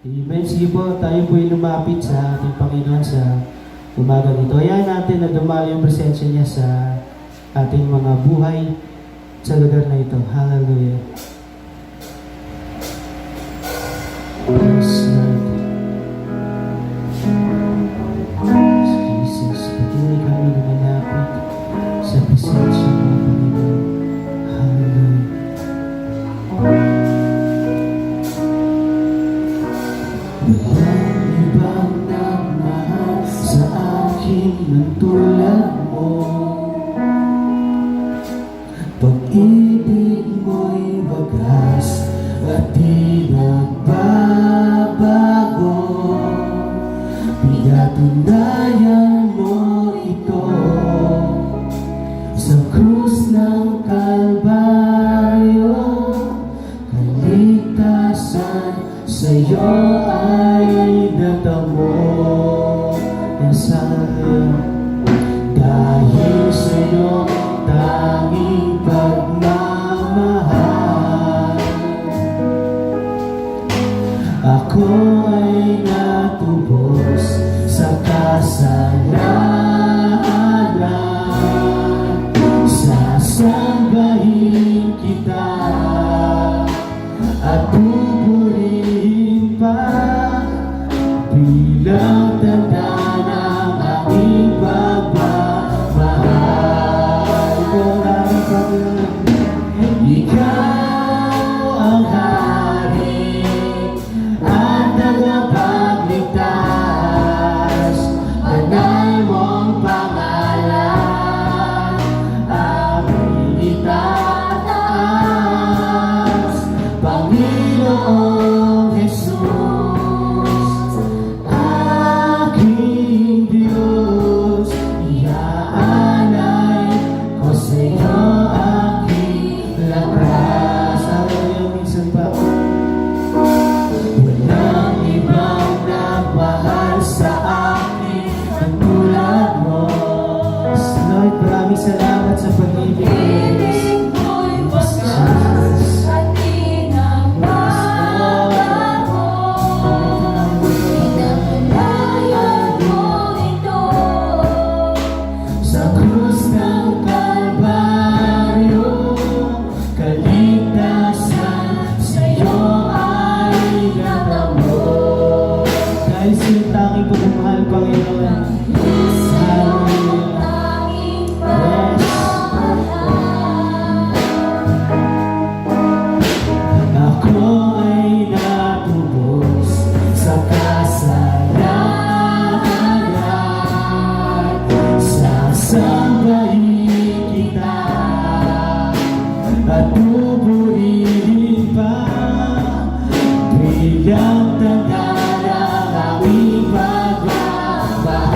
Amen. Sige po, tayo po ay lumapit sa ating Panginoon sa umaga dito. Hayaan natin na dumalo yung presensya niya sa ating mga buhay sa lugar na ito. Hallelujah. Yes, Lord. Jesus, patuloy kami lumalapit sa presensya ng Panginoon. Hallelujah. Walang ibang nagmahal sa akin ng tulad mo. Pag-ibig mo'y wagas at di nagbabago. Pinatunayan mo ito sa krus ng Kalbaryo. Kaligtasan sa'yo ay natamo. Dahil sa'yo tanging pagmamahal, ako ay natubos sa kasalanan. Sasambahin kita at pupurihin pa bilang tanda ng aking pagmamahal. Ikaw ang hari at tagapagligtas, banal mong pangalan aming itataas. Panginoong Jesus, aking Diyos, iaalay ko sa'yo aking lakas. Hallelujah, minsan pa. Walang ibang nagmahal sa akin ang tulad mo. Lord, maraming salamat sa pag-ibig mo. Sa krus ng Kalbaryo, kaligtasan sa'yo ay natamo. Dahil sa'yo tanging pagmamahal, Panginoon. Ako ay natubos sa kasalanan. Sasambahin kita at pupurihin pa bilang tanda ng aming pagmamahal.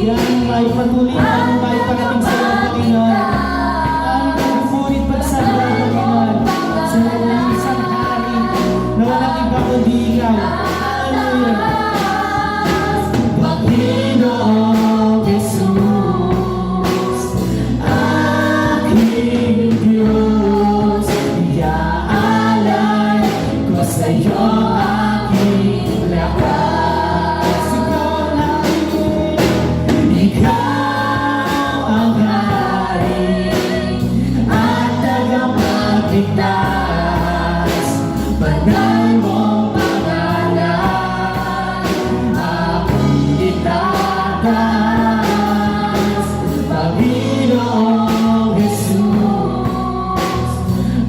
Yan ay patuloy namin may parating sa iyo, Panginoon. Aming pagpupurit pagsamba, Panginoon, sa walang isang hari na walang iba kundi ikaw. Hallelujah. Panginoong Jesus, aking Diyos, iaalay ko sa'yo aking lakas. Ikaw ang hari at tagapagligtas, banal mong pangalan aking itataas. Panginoong Jesus,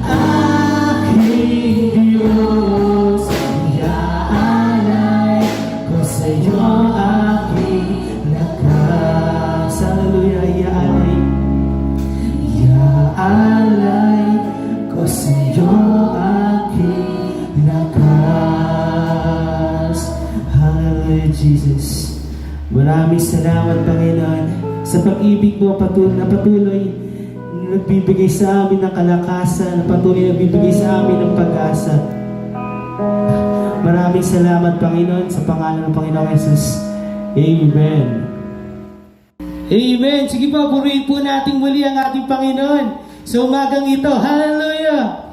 aking Diyos, iaalay ko sa'yo aking lakas. Hallelujah, iaalay ko sa'yo aking lakas. Hallelujah, Jesus. Maraming salamat, Panginoon, sa pag-ibig mo na patuloy na nagbibigay sa amin ng kalakasan, na patuloy na nagbibigay sa amin ng pag-asa. Maraming salamat, Panginoon, sa pangalan ng Panginoong Jesus. Amen. Amen. Sige po, purihin po natin muli ang ating Panginoon sa umagang ito. Hallelujah!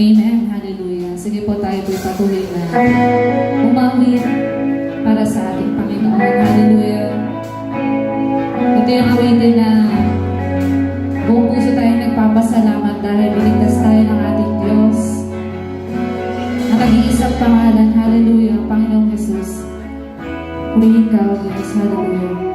Amen. Hallelujah. Sige po tayo po'y patuloy na umawit para sa ating Panginoon. Hallelujah. Ito yung awitin na buong puso tayong nagpapasalamat dahil biligtas tayo ng ating Diyos. Ang nag-iisang pangalan. Hallelujah. Panginoong Jesus. Purihin ka, O Diyos. Hallelujah.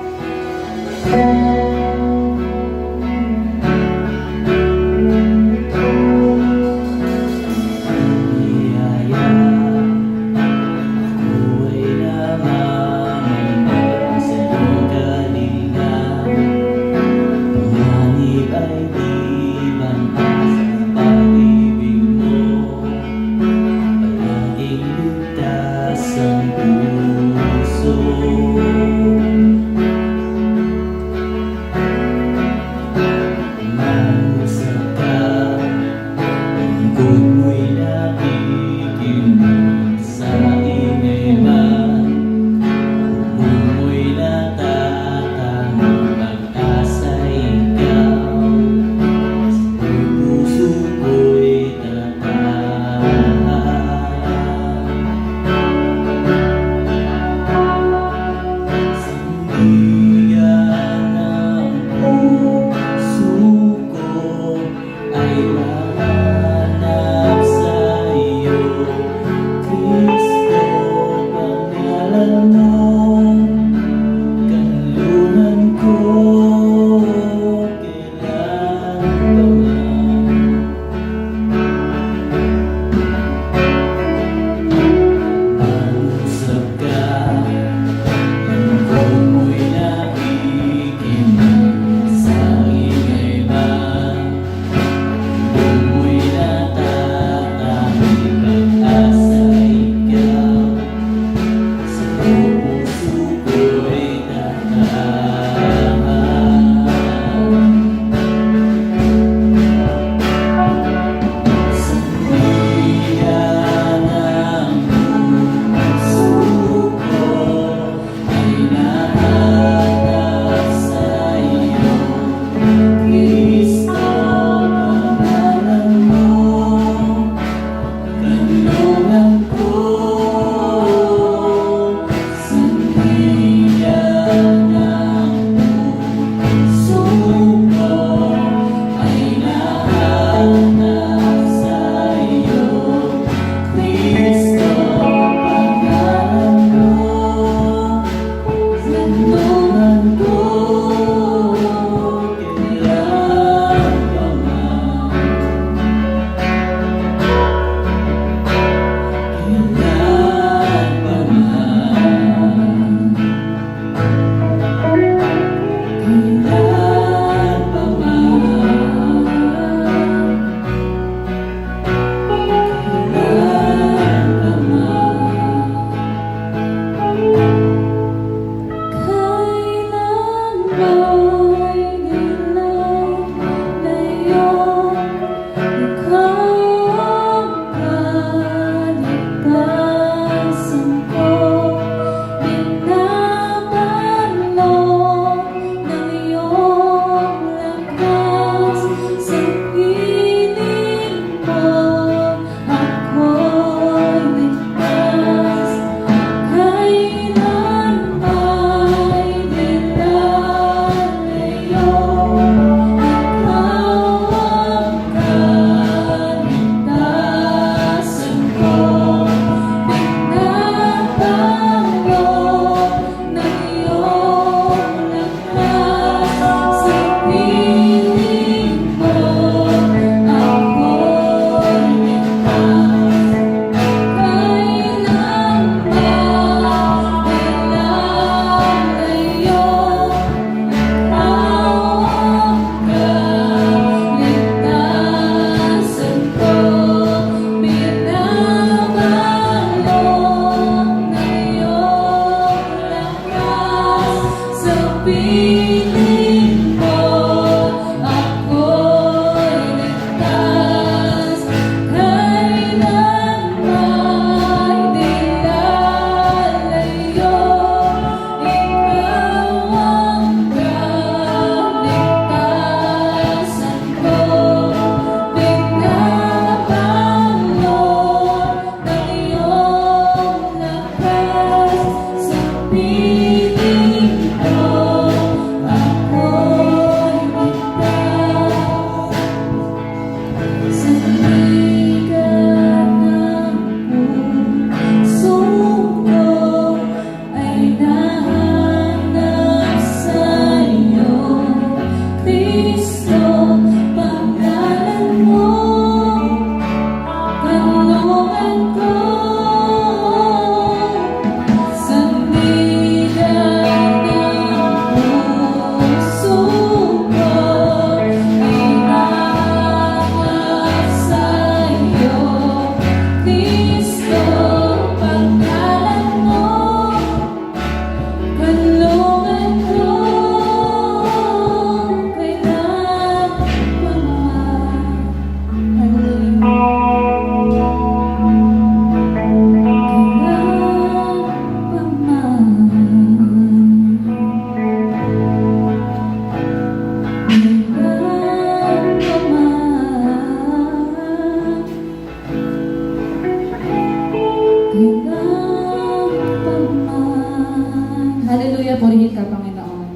Hallelujah, purihin ka, Panginoon.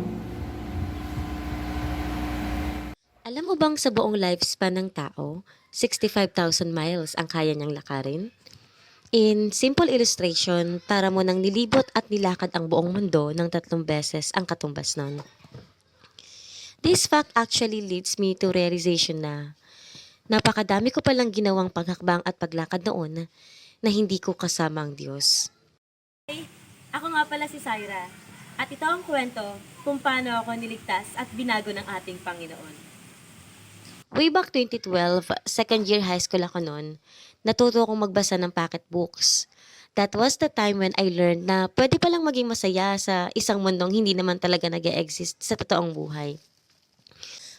Alam mo bang sa buong lifespan ng tao, 65,000 miles ang kaya niyang lakarin? In simple illustration, para mo nang nilibot at nilakad ang buong mundo ng 3 beses ang katumbas nun. This fact actually leads me to realization na napakadami ko palang ginawang paghakbang at paglakad noon na hindi ko kasama ang Diyos. Ako nga pala si Syra, at ito ang kwento kung paano ako niligtas at binago ng ating Panginoon. Way back 2012, second year high school ako noon, natuto akong magbasa ng pocket books. That was the time when I learned na pwede palang maging masaya sa isang mundong hindi naman talaga nag-e-exist sa totoong buhay.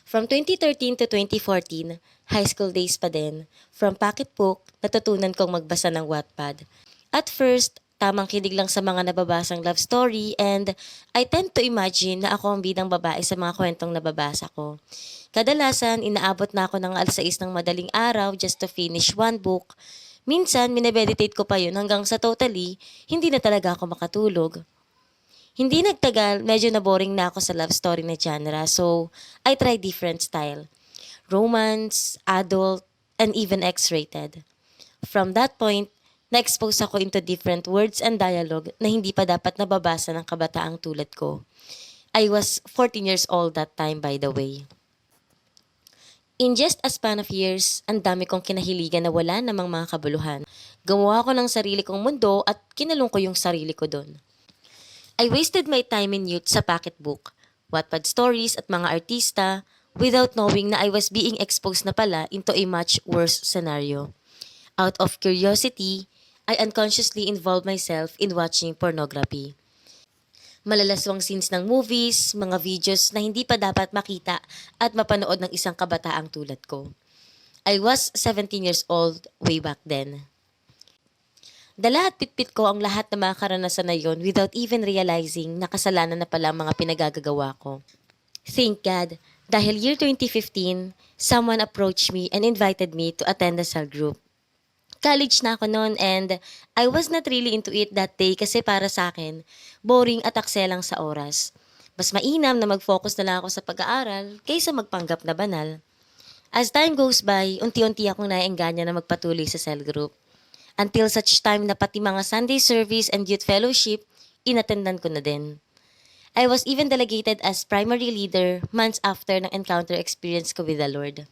From 2013 to 2014, high school days pa din, from pocket book, natutunan kong magbasa ng Wattpad. At first, tamang kinig lang sa mga nababasang love story and I tend to imagine na ako ang bidang babae sa mga kwentong nababasa ko. Kadalasan, inaabot na ako ng 6 ng madaling araw just to finish one book. Minsan, minameditate ko pa yun hanggang sa totally, hindi na talaga ako makatulog. Hindi nagtagal, medyo na-boring na ako sa love story na genre, so I tried different style. Romance, adult, and even X-rated. From that point, na-expose ako into different words and dialogue na hindi pa dapat nababasa ng kabataang tulad ko. I was 14 years old that time, by the way. In just a span of years, ang dami kong kinahiligan na wala namang mga kabuluhan. Gumawa ko ng sarili kong mundo at kinalong ko yung sarili ko doon. I wasted my time and youth sa pocket book, Wattpad stories at mga artista without knowing na I was being exposed na pala into a much worse scenario. Out of curiosity, I unconsciously involved myself in watching pornography. Malalaswang scenes ng movies, mga videos na hindi pa dapat makita at mapanood ng isang kabataang tulad ko. I was 17 years old way back then. Dala at pitpit ko ang lahat ng mga karanasan na yon without even realizing na kasalanan na pala ang mga pinagagagawa ko. Thank God, dahil year 2015, someone approached me and invited me to attend the cell group. College na ako noon and I was not really into it that day kasi para sa akin, boring at akselang sa oras. Mas mainam na mag-focus na lang ako sa pag-aaral kaysa magpanggap na banal. As time goes by, unti-unti akong naiengganyo na magpatuloy sa cell group. Until such time na pati mga Sunday service and youth fellowship, inattendan ko na din. I was even delegated as primary leader months after ng encounter experience ko with the Lord.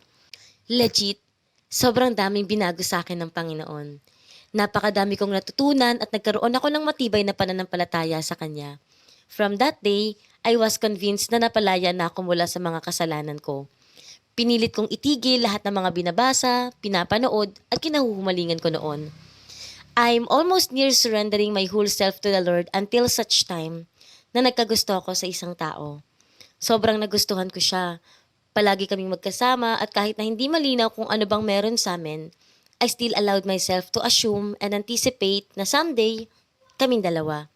Legit, sobrang daming binago sa akin ng Panginoon. Napakadami kong natutunan at nagkaroon ako ng matibay na pananampalataya sa Kanya. From that day, I was convinced na napalaya na ako mula sa mga kasalanan ko. Pinilit kong itigil lahat ng mga binabasa, pinapanood at kinahuhumalingan ko noon. I'm almost near surrendering my whole self to the Lord until such time na nagkagusto ako sa isang tao. Sobrang nagustuhan ko siya. Palagi kaming magkasama at kahit na hindi malinaw kung ano bang meron sa amin, I still allowed myself to assume and anticipate na someday, kaming dalawa.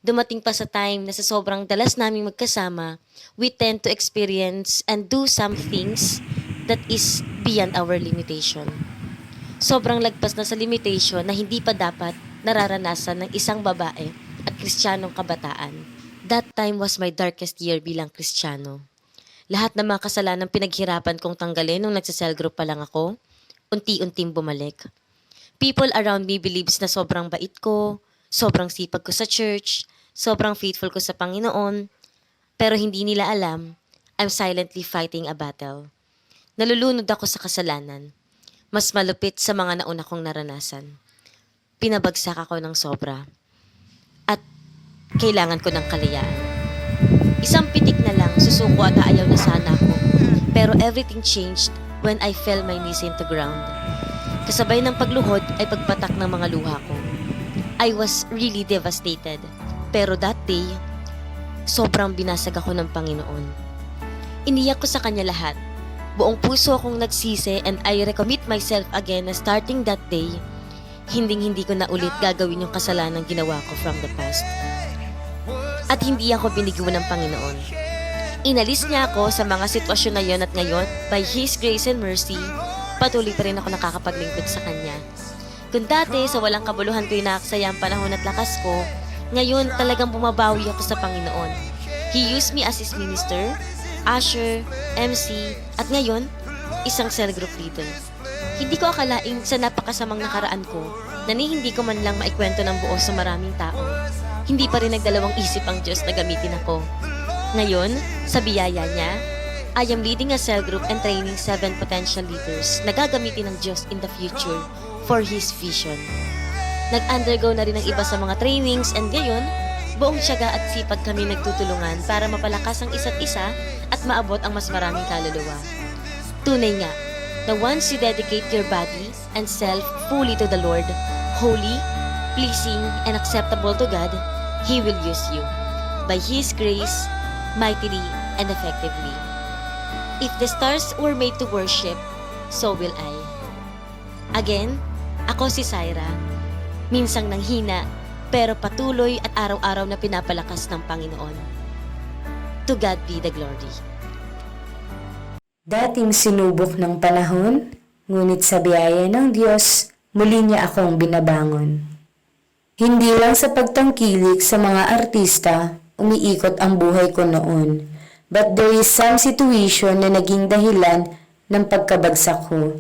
Dumating pa sa time na sa sobrang dalas naming magkasama, we tend to experience and do some things that is beyond our limitation. Sobrang lagpas na sa limitation na hindi pa dapat nararanasan ng isang babae at Kristiyanong kabataan. That time was my darkest year bilang Kristiyano. Lahat ng mga kasalanang pinaghirapan kong tanggalin nung nagsa-cell group pa lang ako, unti-unting bumalik. People around me believes na sobrang bait ko, sobrang sipag ko sa church, sobrang faithful ko sa Panginoon, pero hindi nila alam, I'm silently fighting a battle. Nalulunod ako sa kasalanan. Mas malupit sa mga nauna kong naranasan. Pinabagsak ako ng sobra. At kailangan ko ng kalayaan. Isang pitik na lang, susuko at aayaw na sana ako. Pero everything changed when I fell my knees into ground. Kasabay ng pagluhod ay pagpatak ng mga luha ko. I was really devastated. Pero that day, sobrang binasag ako ng Panginoon. Iniyak ko sa Kanya lahat. Buong puso akong nagsisi and I recommit myself again na starting that day, hinding-hindi ko na ulit gagawin yung kasalanang ginawa ko from the past. At hindi ako binigyan ng Panginoon. Inalis niya ako sa mga sitwasyon na yon at ngayon, by His grace and mercy, patuloy pa rin ako nakakapaglingkod sa Kanya. Kung dati sa walang kabuluhan ko inaaksaya ang panahon at lakas ko, ngayon talagang bumabawi ako sa Panginoon. He used me as His minister, usher, MC, at ngayon, isang cell group leader. Hindi ko akalaing sa napakasamang nakaraan ko na hindi ko man lang maikwento ng buo sa maraming tao. Hindi pa rin nagdalawang isip ang Diyos na gamitin ako. Ngayon, sa biyaya niya, I am leading a cell group and training 7 potential leaders na gagamitin ng Diyos in the future for His vision. Nag-undergo na rin ang iba sa mga trainings and ngayon, buong tiyaga at sipag kami nagtutulungan para mapalakas ang isa't isa at maabot ang mas maraming kaluluwa. Tunay nga, na once you dedicate your body and self fully to the Lord, holy, pleasing, and acceptable to God, He will use you, by His grace, mightily and effectively. If the stars were made to worship, so will I. Again, ako si Syra, minsang nanghina, pero patuloy at araw-araw na pinapalakas ng Panginoon. To God be the glory. Dating sinubok ng panahon, ngunit sa biyaya ng Diyos, muli niya akong binabangon. Hindi lang sa pagtangkilik sa mga artista, umiikot ang buhay ko noon. But there is some situation na naging dahilan ng pagkabagsak ko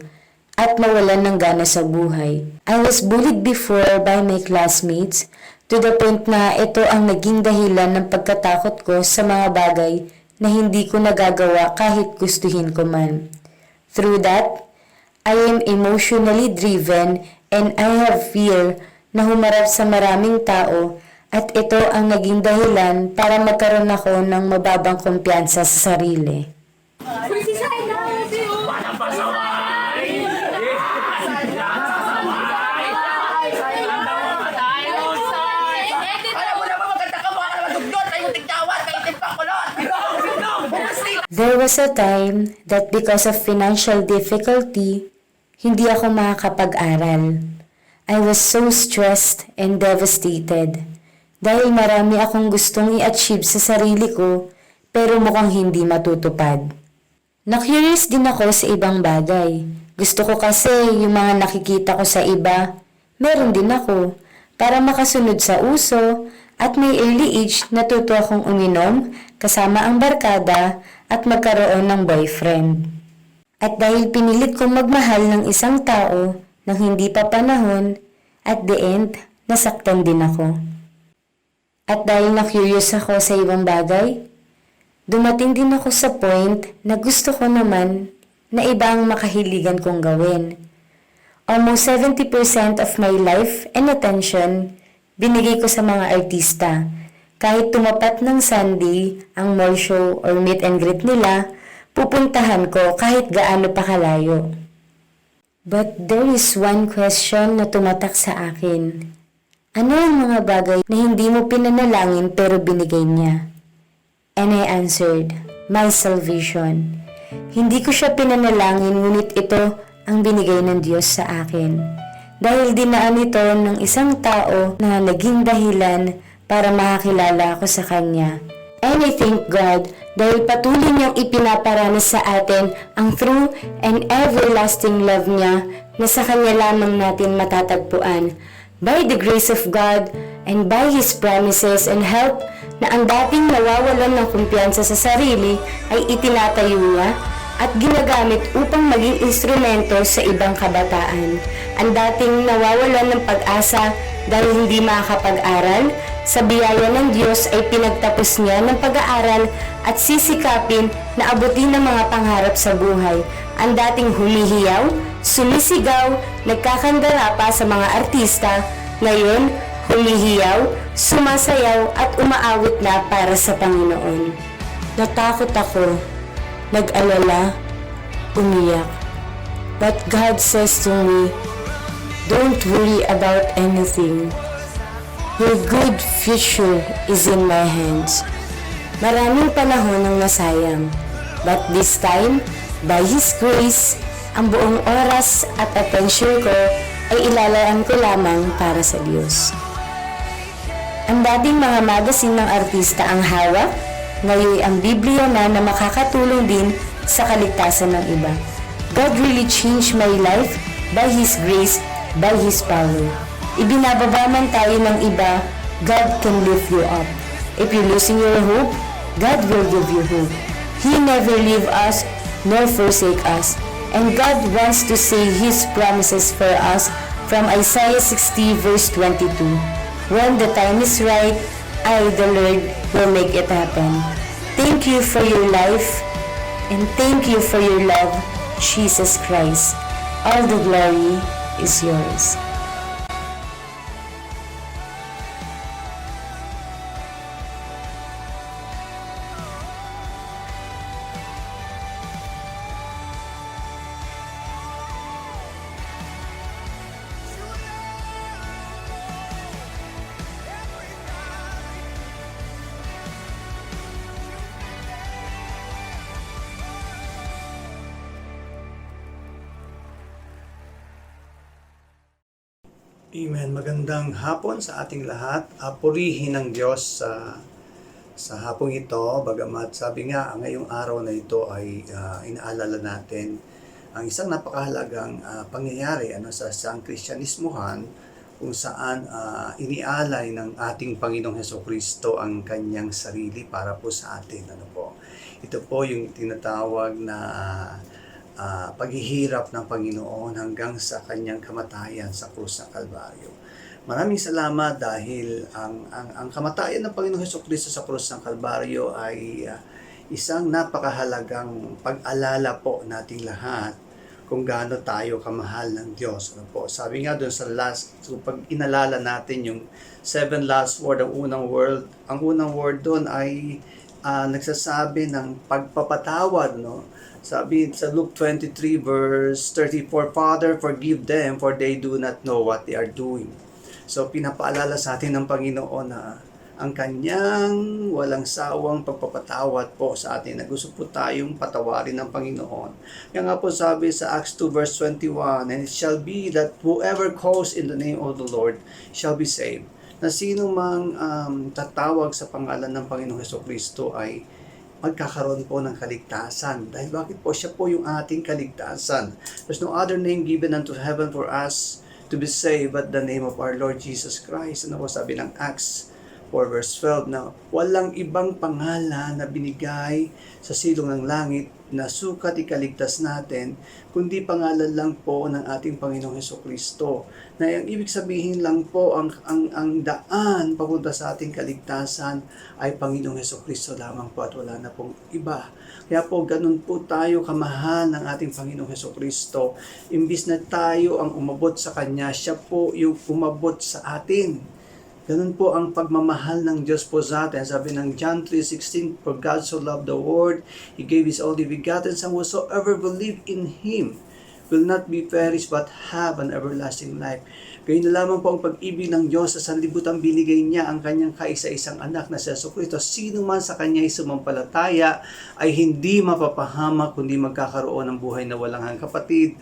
at mawalan ng gana sa buhay. I was bullied before by my classmates to the point na ito ang naging dahilan ng pagkatakot ko sa mga bagay na hindi ko nagagawa kahit gustuhin ko man. Through that, I am emotionally driven and I have fear na humarap sa maraming tao at ito ang naging dahilan para magkaroon ako ng mababang kumpiyansa sa sarili. Alam mo naman maganda ka, baka naman dugnot. There was a time that because of financial difficulty, hindi ako makakapag-aral. I was so stressed and devastated dahil marami akong gustong i-achieve sa sarili ko pero mukhang hindi matutupad. Na-curious din ako sa ibang bagay. Gusto ko kasi yung mga nakikita ko sa iba, meron din ako para makasunod sa uso at may early age natuto akong uminom kasama ang barkada at magkaroon ng boyfriend. At dahil pinilit kong magmahal ng isang tao nang hindi pa panahon, at the end, nasaktan din ako. At dahil na-curious ako sa ibang bagay, dumating din ako sa point na gusto ko naman na iba ang makahiligan kong gawin. Almost 70% of my life and attention binigay ko sa mga artista. Kahit tumapat ng Sunday, ang mall show or meet and greet nila, pupuntahan ko kahit gaano pa kalayo. But there is one question na tumatak sa akin. Ano ang mga bagay na hindi mo pinanalangin pero binigay niya? And I answered, my salvation. Hindi ko siya pinanalangin ngunit ito ang binigay ng Diyos sa akin. Dahil dinaan ito ng isang tao na naging dahilan para makakilala ako sa Kanya. And I thank God dahil patuloy niyang ipinaparanas sa atin ang true and everlasting love niya na sa Kanya lamang natin matatagpuan. By the grace of God and by His promises and help na ang dating nawawalan ng kumpiyansa sa sarili ay itinatayo niya at ginagamit upang maging instrumento sa ibang kabataan. Ang dating nawawalan ng pag-asa dahil hindi makakapag-aral, sa biyaya ng Diyos ay pinagtapos niya ng pag-aaral at sisikapin na abutin ng mga pangarap sa buhay. Ang dating humihiyaw, sumisigaw, nagkakandara pa sa mga artista, ngayon humihiyaw, sumasayaw at umaawit na para sa Panginoon. Natakot ako, nag-alala, umiyak. But God says to me, don't worry about anything. Your good future is in my hands. Maraming panahon ang nasayang. But this time, by His grace, ang buong oras at atensyon ko ay ilalaan ko lamang para sa Diyos. Ang dating mga magasin ng artista ang hawak, ngayon ang Biblia na makakatulong din sa kaligtasan ng iba. God really changed my life by His grace, by His power. Ibinababa man tayo ng iba, God can lift you up. If you're losing your hope, God will give you hope. He never leave us nor forsake us. And God wants to say His promises for us from Isaiah 60 verse 22. When the time is right, I, the Lord, will make it happen. Thank you for your life and thank you for your love, Jesus Christ. All the glory is yours. Amen. Magandang hapon sa ating lahat. Purihin ng Diyos sa hapong ito. Bagamat sabi nga, ngayong araw na ito ay inaalala natin ang isang napakahalagang pangyayari sa isang Kristyanismohan kung saan inialay ng ating Panginoong Hesukristo ang kanyang sarili para po sa atin. Ito po yung tinatawag na paghihirap ng Panginoon hanggang sa kanyang kamatayan sa krus ng Kalbaryo. Maraming salamat dahil ang kamatayan ng Panginoong Hesukristo sa krus ng Kalbaryo ay isang napakahalagang pag-alala po nating lahat kung gaano tayo kamahal ng Diyos. Sabi nga doon sa pag inalala natin yung 7 last word, ang unang word doon ay nagsasabi ng pagpapatawad, Sabi sa Luke 23 verse 34, Father, forgive them for they do not know what they are doing. So pinapaalala sa atin ng Panginoon na ang kanyang walang sawang pagpapatawad po sa atin na gusto po tayong patawarin ng Panginoon. Kaya nga po sabi sa Acts 2 verse 21, "And it shall be that whoever calls in the name of the Lord shall be saved." Na sino mang tatawag sa pangalan ng Panginoong Hesukristo ay magkakaroon po ng kaligtasan. Dahil bakit po? Siya po yung ating kaligtasan. There's no other name given unto heaven for us to be saved but the name of our Lord Jesus Christ. Ano po sabi ng Acts 4 verse 12 na walang ibang pangalan na binigay sa silong ng langit na sukat ikaligtas natin, kundi pangalan lang po ng ating Panginoong Hesukristo. Na ang ibig sabihin lang po, ang daan papunta sa ating kaligtasan ay Panginoong Hesukristo lamang po at wala na pong iba. Kaya po ganun po tayo kamahal ng ating Panginoong Hesukristo. Imbis na tayo ang umabot sa Kanya, siya po yung umabot sa atin. Ganun po ang pagmamahal ng Diyos po sa atin. Sabi ng John 3:16, "For God so loved the world, He gave His only begotten Son, whosoever believe in Him will not be perished but have an everlasting life." Gayun na lamang po ang pag-ibig ng Diyos sa sanlibutan, binigay niya ang kanyang kaisa-isang anak na si Jesucristo. Sino man sa kanya ay sumampalataya ay hindi mapapahamak kundi magkakaroon ng buhay na walang hanggan. Kapatid,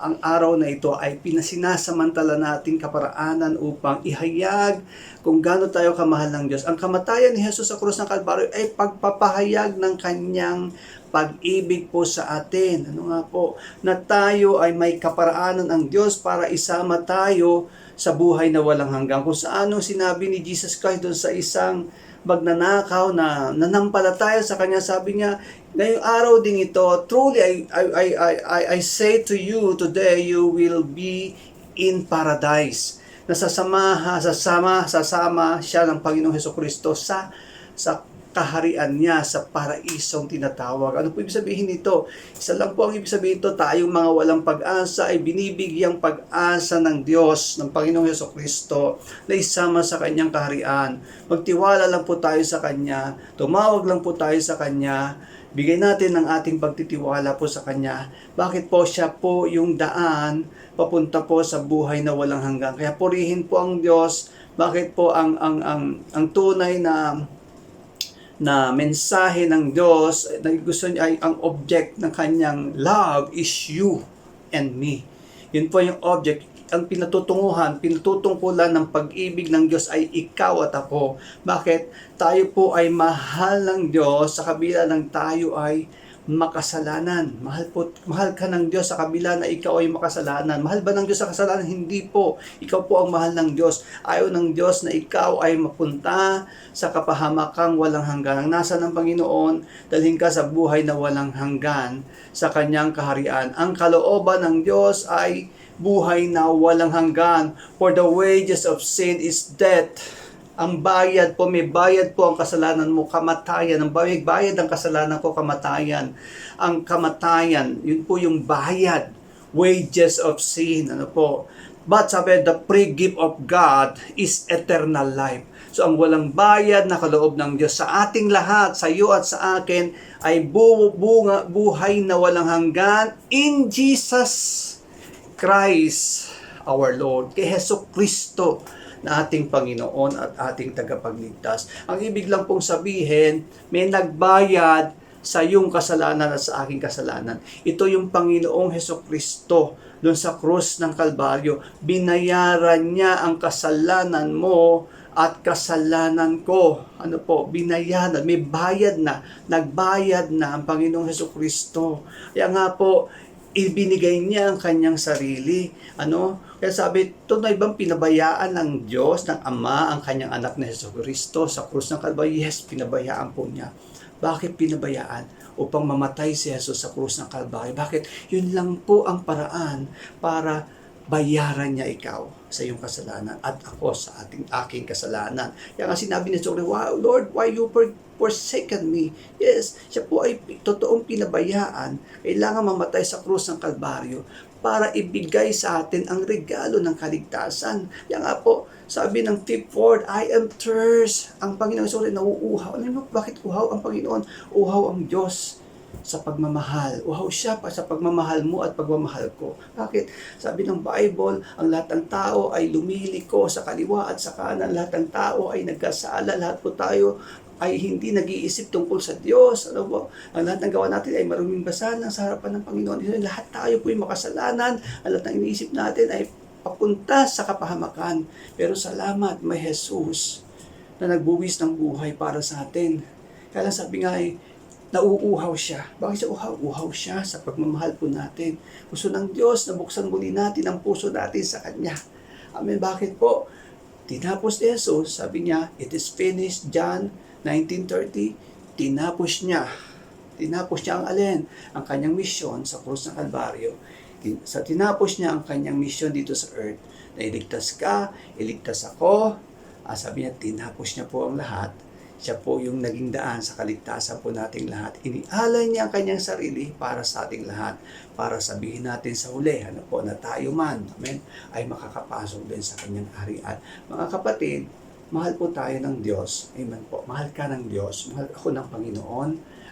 ang araw na ito ay pinasinasamantala nating kaparaanan upang ihayag kung gaano tayo kamahal ng Diyos. Ang kamatayan ni Jesus sa krus ng Kalbaryo ay pagpapahayag ng kanyang pag-ibig po sa atin. Ano nga po? Na tayo ay may kaparaanan ang Diyos para isama tayo sa buhay na walang hanggan. Kung saan sinabi ni Jesus Christ doon sa isang magnanakaw na nanampalataya sa kanya, sabi niya, ngayong araw ding ito, truly I say to you, today you will be in paradise. Sasama siya ng Panginoong Hesukristo sa kaharian niya sa paraisong tinatawag. Ano po ibig sabihin nito? Isa lang po ang ibig sabihin nito, tayong mga walang pag-asa ay binibigyang pag-asa ng Diyos, ng Panginoong Hesukristo na isama sa kanyang kaharian. Magtiwala lang po tayo sa kanya, tumawag lang po tayo sa kanya, bigay natin ang ating pagtitiwala po sa kanya. Bakit po? Siya po yung daan papunta po sa buhay na walang hanggan. Kaya purihin po ang Diyos. Bakit po ang tunay na mensahe ng Diyos na gusto niya ay ang object ng kanyang love is you and me. Yun po yung object. Ang pinatutungkulan ng pag-ibig ng Diyos ay ikaw at ako. Bakit? Tayo po ay mahal ng Diyos sa kabila ng tayo ay makasalanan. Mahal ka ng Diyos sa kabila na ikaw ay makasalanan. Mahal ba ng Diyos sa kasalanan? Hindi po. Ikaw po ang mahal ng Diyos. Ayaw ng Diyos na ikaw ay mapunta sa kapahamakang walang hanggan. Ang nasa ng Panginoon, dalhin ka sa buhay na walang hanggan sa kanyang kaharian. Ang kalooban ng Diyos ay buhay na walang hanggan. For the wages of sin is death. Ang bayad po, may bayad po ang kasalanan mo, kamatayan. Ang bayad ang kasalanan ko, kamatayan. Ang kamatayan, yun po yung bayad. Wages of sin. Ano po? But sabi, the free gift of God is eternal life. So ang walang bayad na kaloob ng Diyos sa ating lahat, sa iyo at sa akin, ay buhay na walang hanggan in Jesus Christ our Lord. Kay Hesukristo na ating Panginoon at ating tagapagligtas. Ang ibig lang pong sabihin, may nagbayad sa iyong kasalanan at sa aking kasalanan. Ito yung Panginoong Hesukristo doon sa krus ng Kalbaryo. Binayaran niya ang kasalanan mo at kasalanan ko. Ano po? Binayaran. May bayad na. Nagbayad na ang Panginoong Hesukristo. Kaya nga po, ibinigay niya ang kanyang sarili. Kaya sabi, tunay bang pinabayaan ng Diyos, ng Ama, ang kanyang anak na Jesucristo sa krus ng Kalbaryo? Yes, pinabayaan po niya. Bakit pinabayaan? Upang mamatay si Jesus sa krus ng Kalbaryo. Bakit? Yun lang po ang paraan para bayaran niya ikaw sa iyong kasalanan at ako sa aking kasalanan. Kaya nga sinabi ni Jesus, wow, Lord, why you forsaken me? Yes, siya po ay totoong pinabayaan. Kailangan mamatay sa krus ng Kalbaryo para ibigay sa atin ang regalo ng kaligtasan. Kaya nga po, sabi ng fifth word, I am thirst. Ang Panginoon, nauuhaw. Bakit uhaw ang Panginoon? Uhaw ang Diyos. sa pagmamahal. Uhaw siya pa sa pagmamahal mo at pagmamahal ko. Bakit? Sabi ng Bible, ang lahat ng tao ay lumiliko sa kaliwa at sa kanan. Lahat ng tao ay nagkasala. Lahat po tayo ay hindi nag-iisip tungkol sa Diyos. Ano po? Ang lahat ng gawa natin ay maruming basahan sa harapan ng Panginoon. Lahat tayo po ay makasalanan. Ang lahat ng iniisip natin ay papunta sa kapahamakan. Pero salamat, may Jesus na nagbuwis ng buhay para sa atin. Kaya lang sabi nga ay, nauuhaw siya. Bakit siya uhaw? Uhaw siya sa pagmamahal po natin. Gusto ng Diyos na buksan muli natin ang puso natin sa Kanya. Amen. Bakit po? Tinapos ni Jesus, sabi niya, it is finished, John 19:30, tinapos niya ang alin? Ang kanyang misyon sa krus ng Kalbaryo. Tinapos niya ang kanyang misyon dito sa earth, na iligtas ka, iligtas ako. Sabi niya, tinapos niya po ang lahat. Siya po yung naging daan sa kaligtasan po nating lahat. Inialay niya ang kanyang sarili para sa ating lahat. Para sabihin natin sa huli, ano po, na tayo man, amen, ay makakapasok din sa kanyang harian. Mga kapatid, mahal po tayo ng Diyos. Amen po. Mahal ka ng Diyos. Mahal ako ng Panginoon.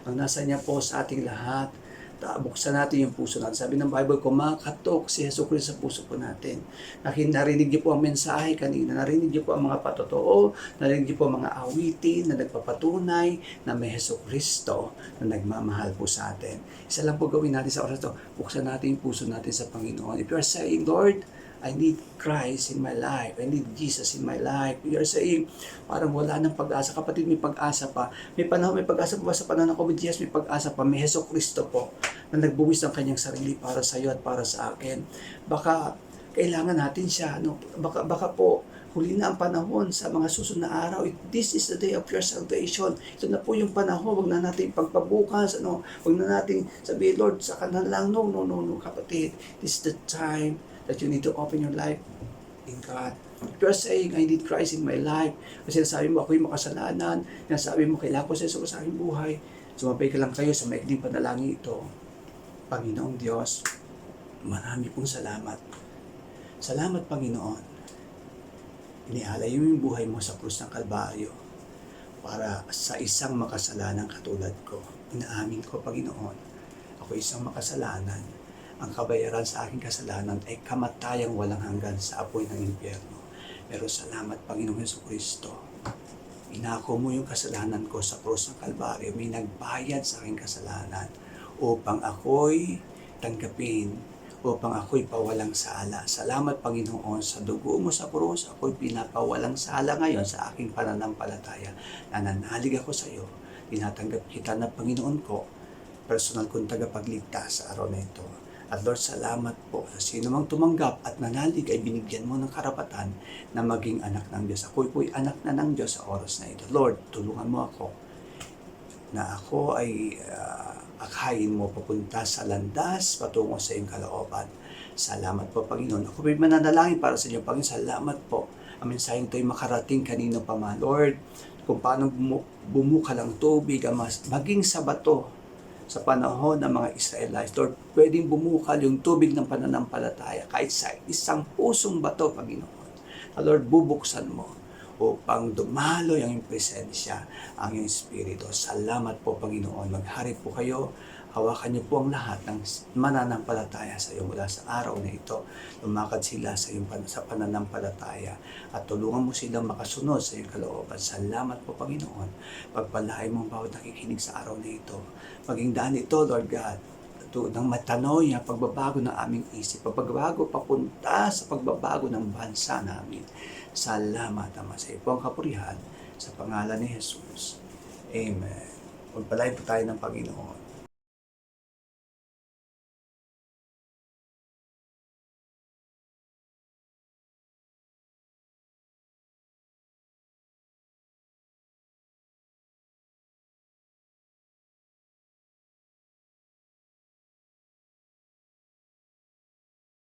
Ang nasa niya po sa ating lahat. Buksan natin yung puso natin. Sabi ng Bible, kumakatok si Jesucristo sa puso po natin. Narinig niyo po ang mensahe kanina. Narinig niyo po ang mga patotoo. Narinig niyo po ang mga awitin na nagpapatunay na may Jesucristo na nagmamahal po sa atin. Isa lang po gawin natin sa oras ito. Buksan natin yung puso natin sa Panginoon. If you are saying, Lord, I need Christ in my life. I need Jesus in my life. You are saying, parang wala ng pag-asa. Kapatid, may pag-asa pa. May panahon, may pag-asa pa sa panahon ng COVID-19, may pag-asa pa. May Jesucristo po na nagbuwis ng kanyang sarili para sa iyo at para sa akin. Baka kailangan natin siya. No? Baka po, huli na ang panahon sa mga susunod na araw. This is the day of your salvation. Ito na po yung panahon. Huwag na natin pagpabukas. Ano? Huwag na natin sabihin, Lord, sa kanan lang. No, kapatid. This is the time that you need to open your life in God. If you are saying, I need Christ in my life, kasi nasabi mo, ako'y makasalanan, nasabi mo, kailangan ko sa sa aking buhay, sumabay ka lang kayo sa maikling panalangin ito. Panginoong Diyos, marami pong salamat. Salamat, Panginoon. Inialay mo yung buhay mo sa krus ng Kalbaryo para sa isang makasalanang katulad ko. Inaamin ko, Panginoon, ako isang makasalanan. Ang kabayaran sa aking kasalanan ay kamatayang walang hanggan sa apoy ng impyerno. Pero salamat, Panginoong Jesucristo. Inako mo yung kasalanan ko sa krus ng Kalbaryo. May nagbayad sa aking kasalanan upang ako'y tanggapin, upang ako'y pawalang sala. Salamat, Panginoon, sa dugo mo sa krus. Ako'y pinapawalang sala ngayon sa aking pananampalataya. Nananalig ako sa iyo. Tinatanggap kita na Panginoon ko. Personal kong tagapagligtas sa araw na ito. At Lord, salamat po sa sino mang tumanggap at nanalig ay binigyan mo ng karapatan na maging anak ng Diyos. Ako'y po'y anak na ng Diyos sa oras na ito. Lord, tulungan mo ako na ako ay akhayin mo papunta sa landas patungo sa iyong kalooban. Salamat po, Panginoon. Ako po'y mananalangin para sa inyo, Panginoon. Salamat po. Ang mensaheng ito'y makarating kanino pa man. Lord, kung paano bumuka ng tubig, maging sa bato, sa panahon ng mga Israelites. Lord, pwedeng bumukal yung tubig ng pananampalataya kahit sa isang pusong bato, Panginoon. Lord, bubuksan mo upang dumaloy ang iyong presensya, ang iyong Espiritu. Salamat po, Panginoon. Maghari po kayo. Hawakan niyo po ang lahat ng mananampalataya sa iyo mula sa araw na ito. Lumakad sila sa pananampalataya at tulungan mo silang makasunod sa iyong kalooban. Salamat po, Panginoon. Pagpalain mo ang bawat nakikinig sa araw na ito. Maging daan ito, Lord God, ng matanoy ang pagbabago ng aming isip, pagbabago papunta sa pagbabago ng bansa namin. Salamat, Ama, sa iyo po ang kapurihan sa pangalan ni Jesus. Amen. Pagpalain po tayo ng Panginoon.